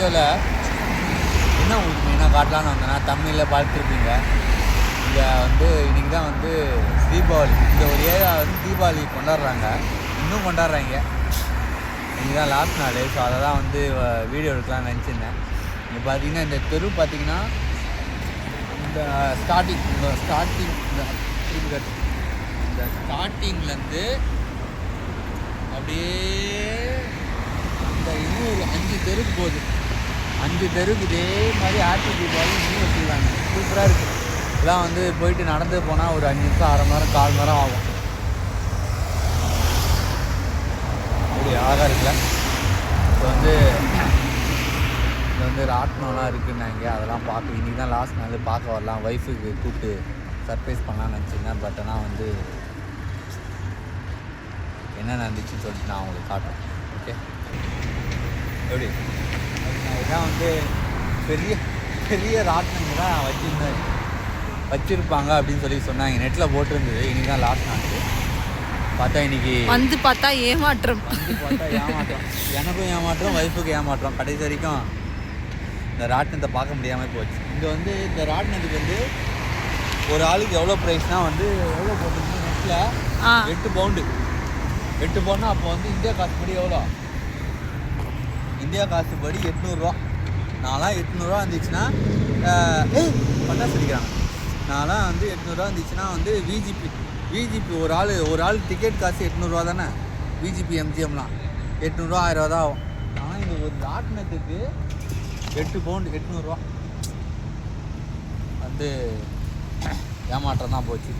வீடியோவில் என்ன உங்களுக்கு மெயினாக காட்டலான்னு வந்தேன்னா தமிழில் பார்த்துருப்பீங்க. இங்கே வந்து இன்றைக்கி தான் வந்து தீபாவளி. இந்த ஒரு ஏரியா வந்து தீபாவளி கொண்டாடுறாங்க, இன்னும் கொண்டாடுறாங்க. இன்றைக்கி தான் லாஸ்ட் நாள். ஸோ அதை தான் வந்து வீடியோ எடுக்கலாம்னு நினச்சிருந்தேன். இங்கே பார்த்தீங்கன்னா இந்த தெரு பார்த்தீங்கன்னா இந்த ஸ்டார்டிங்லேருந்து அப்படியே இந்த இன்னும் 5 தெருக்கு போகுது. 5 தெருக்கு இதே மாதிரி ஹாப்பி தீபாவளி இன்னும் வச்சுருக்காங்க. சூப்பராக இருக்குது. இதெல்லாம் வந்து போயிட்டு நடந்து போனால் ஒரு 5 நிமிஷம், அரை மணி நேரம், 1/4 மணி நேரம் ஆகும். அப்படி அழகாக இருக்குல்ல. இப்போ வந்து இது வந்து ராட்டினம்லாம் இருக்குன்னாங்க. அதெல்லாம் பார்க்க இன்றைக்கி தான் லாஸ்ட் நாள். பார்க்க வரலாம், ஒய்ஃபுக்கு கூப்பிட்டு சர்ப்ரைஸ் பண்ணலான்னு நினச்சிருந்தேன். பட் ஆனால் வந்து என்ன நடந்துச்சுன்னு சொல்லிட்டு நான் உங்களுக்கு காட்டுறேன். ஓகே, எப்படி இதுதான் வந்து பெரிய பெரிய ராட்டினங்க தான் வச்சுருப்பாங்க அப்படின்னு சொல்லி சொன்னாங்க. நெட்டில் போட்டிருந்தது. இன்றைக்கி தான் லாஸ்ட் நாள். பார்த்தா இன்றைக்கி வந்து பார்த்தா ஏமாற்றம். எனக்கும் ஏமாற்றம், ஒய்ஃபுக்கு ஏமாற்றம். கடைசி வரைக்கும் இந்த ராட்டினத்தை பார்க்க முடியாமல் போச்சு. இங்கே வந்து இந்த ராட்டினத்துக்கு வந்து ஒரு ஆளுக்கு எவ்வளோ ப்ரைஸ்னால் வந்து எவ்வளோ போட்டுருக்கு நெட்டில் 8 பவுண்டு. 8 பவுன்னா அப்போ வந்து இந்தியா காசுபடி எவ்வளோ? இந்தியா காசுபடி 800 ரூபா. நான்லாம் 800 ரூபா இருந்துச்சுன்னா பட்டாசு அடிக்கிறாங்க. நான்லாம் வந்து 800 ரூபா இருந்துச்சுன்னா வந்து விஜிபி ஒரு ஆள் டிக்கெட் காசு 800 ரூபா தானே. விஜிபி எம்ஜிஎம்லாம் 800 ரூபா 1000 ரூபா தான் ஆகும். ஆனால் இந்த ஒரு ராட்டினத்துக்கு 8 பவுண்டு 800 ரூபா வந்து ஏமாற்றம் தான் போச்சு.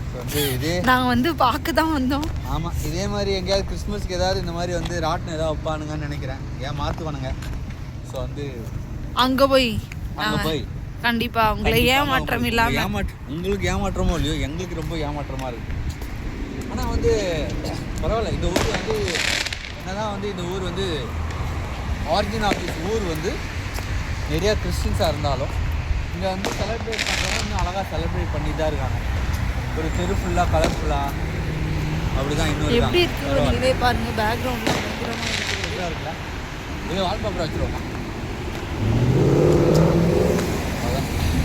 ஸோ வந்து இதே நாங்கள் வந்து பார்க்க தான் வந்தோம். ஆமாம், இதே மாதிரி எங்கேயாவது கிறிஸ்மஸ்க்கு ஏதாவது இந்த மாதிரி வந்து ராட்டினம் ஏதாவது வைப்பானுங்கன்னு நினைக்கிறேன். ஏன் மாற்றுவானுங்க. ஸோ வந்து அங்கே போய் கண்டிப்பாக உங்களை ஏமாற்றம் இல்லாமல் உங்களுக்கு ஏமாற்றமோ இல்லையோ, எங்களுக்கு ரொம்ப ஏமாற்றமாக இருக்குது. ஆனால் வந்து பரவாயில்ல. இந்த ஊர் வந்து என்னதான் வந்து இந்த ஊர் வந்து ஆரிஜின் ஆஃப் திஸ் ஊர் வந்து நிறையா கிறிஸ்டின்ஸாக இருந்தாலும் இங்கே வந்து செலிப்ரேட் பண்ணுறவங்க இன்னும் அழகாக செலிப்ரேட் பண்ணி தான் இருக்காங்க. ஒரு தெரு ஃபுல்லாக கலர்ஃபுல்லாக அப்படி தான் இன்னும் எப்படி இருக்குது. இதே பாருங்கள், பேக்ரவுண்டில் இருக்குல்ல. இதே வால்பேப்பர் வச்சுருவோமா,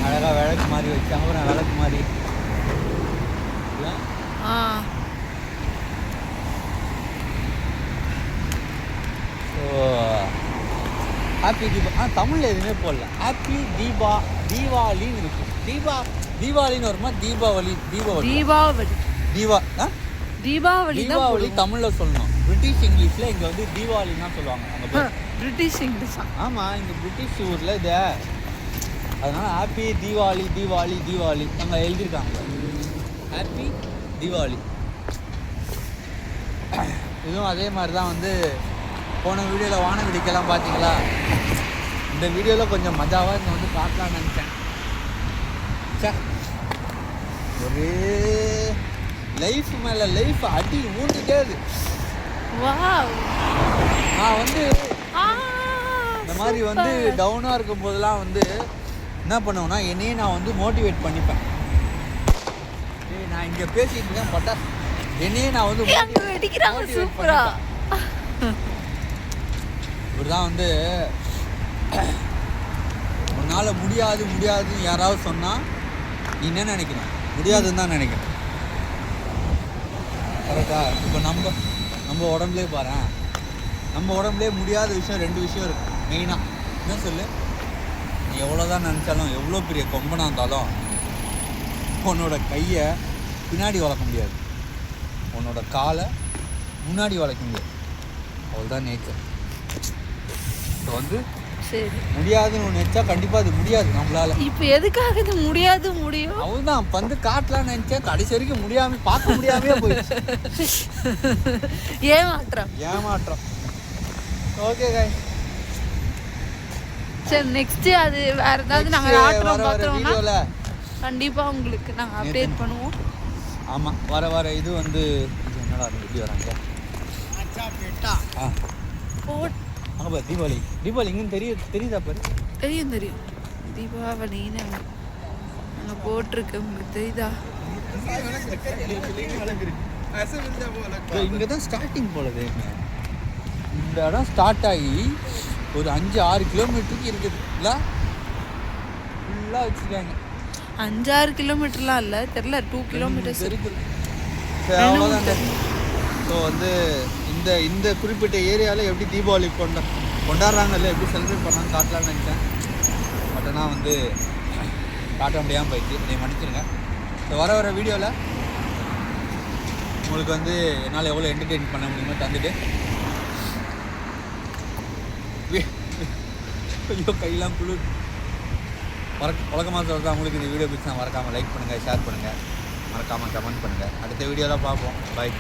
அழகாக விளக்கு மாதிரி வச்சு அப்புறம் விளக்கு மாதிரி ஸோ ஹாப்பி தமிழில் எதுவுமே போடல. ஹாப்பி தீபாவளின்னு இருக்கும். தீபாவளின்னு வருமா? தீபாவளி தமிழில் சொல்லணும். பிரிட்டிஷ் இங்கிலீஷில் இங்கே வந்து தீபாவளின்னு தான் சொல்லுவாங்க. அங்கே பிரிட்டிஷ் இங்கிலீஷ். ஆமாம், இங்கே பிரிட்டிஷ் ஊரில் இது. அதனால் ஹாப்பி தீபாவளி அங்கே எழுதியிருக்காங்க. ஹாப்பி தீபாவளி. இதுவும் அதே மாதிரி தான் வந்து போன வீடியோவில் வான வெடிக்கலாம் பார்த்தீங்களா? இந்த வீடியோவில் கொஞ்சம் மஜாவாக இங்கே வந்து பார்க்கலான்னு நினச்சேன். ஒரே லைஃப் மேலே லைஃப் அடி ஊந்துட்டே அது. நான் வந்து இந்த மாதிரி வந்து டவுனாக இருக்கும் போதெல்லாம் வந்து என்ன பண்ணுவேன்னா, என்னையே நான் வந்து மோட்டிவேட் பண்ணிப்பேன். நான் இங்கே பேசிட்டு இருக்கேன், பட்டா என்னையே நான் வந்து இப்படிதான் வந்து உன்னால் முடியாதுன்னு யாராவது சொன்னால் நீ என்ன நினைக்கணும்? முடியாதுன்னு தான் நினைக்கணும். கரெக்டா? இப்போ நம்ம உடம்புலே பாரு, நம்ம உடம்புலே முடியாத விஷயம் 2 விஷயம் இருக்குது மெயினாக. என்ன சொல்லு? நீ எவ்வளோதான் நினச்சாலும், எவ்வளோ பெரிய கொம்பனாக இருந்தாலும் உன்னோட கையை பின்னாடி வளர்க்க முடியாது, உன்னோட காலை முன்னாடி வளர்க்க முடியாது. அவ்வளோதான் நேச்சர். இப்போ வந்து முடியாதுன்னு ஒன்று நினச்சா கண்டிப்பாக அது முடியாது நம்மளால. இப்போ எதுக்காக இது முடியும்? அவள்தான் வந்து காட்டலான்னு நினச்சேன். கடைசி வரைக்கும் முடியாமல் பார்க்க முடியாமே போயிடுச்சு. ஏமாற்றம். ஓகே காய்ஸ், சரி நெக்ஸ்ட் அது வேற ஏதாவது நாங்கள் ஆட்டம் பார்க்குறோம்னா கண்டிப்பாக உங்களுக்கு நாங்கள் அப்டேட் பண்ணுவோம். ஆமாம், வர இது வந்து என்னடா எப்படி வராங்க? அங்கே பாரு, தீபாவளி இங்கே தெரியுதா பாரு? தெரியும் தீபாவளின்னு அங்கே போட்டிருக்கு, உங்களுக்கு தெரியுதா? இங்கே தான் ஸ்டார்டிங் போலது. இந்த இடம் ஸ்டார்ட் ஆகி ஒரு 5-6 கிலோமீட்டருக்கு இருக்குது இல்லை ஃபுல்லாக வச்சுருக்காங்க. 5-6 கிலோமீட்டர்லாம் இல்லை தெரியல 2 கிலோமீட்டர்ஸ் இருக்குது. சரி அவ்வளோதாங்க. ஸோ வந்து இந்த இந்த குறிப்பிட்ட ஏரியாவில் எப்படி தீபாவளி கொண்டாடுறாங்கல்ல, எப்படி செலிப்ரேட் பண்ணலான்னு காட்டலான்னு நினச்சேன். பட் ஆனால் வந்து காட்ட முடியாமல் போயிடுச்சு, இதை மன்னிச்சிருங்க. ஸோ வர வீடியோவில் உங்களுக்கு வந்து என்னால் எவ்வளோ என்டர்டெயின் பண்ண முடியுமோ தந்துட்டு, ஐயோ கையெல்லாம் குளிர் வழக்கமாக சொல்கிறதா. உங்களுக்கு இந்த வீடியோ பிடிச்சா மறக்காமல் லைக் பண்ணுங்கள், ஷேர் பண்ணுங்கள், மறக்காமல் கமெண்ட் பண்ணுங்கள். அடுத்த வீடியோவில் பார்ப்போம். பாய்.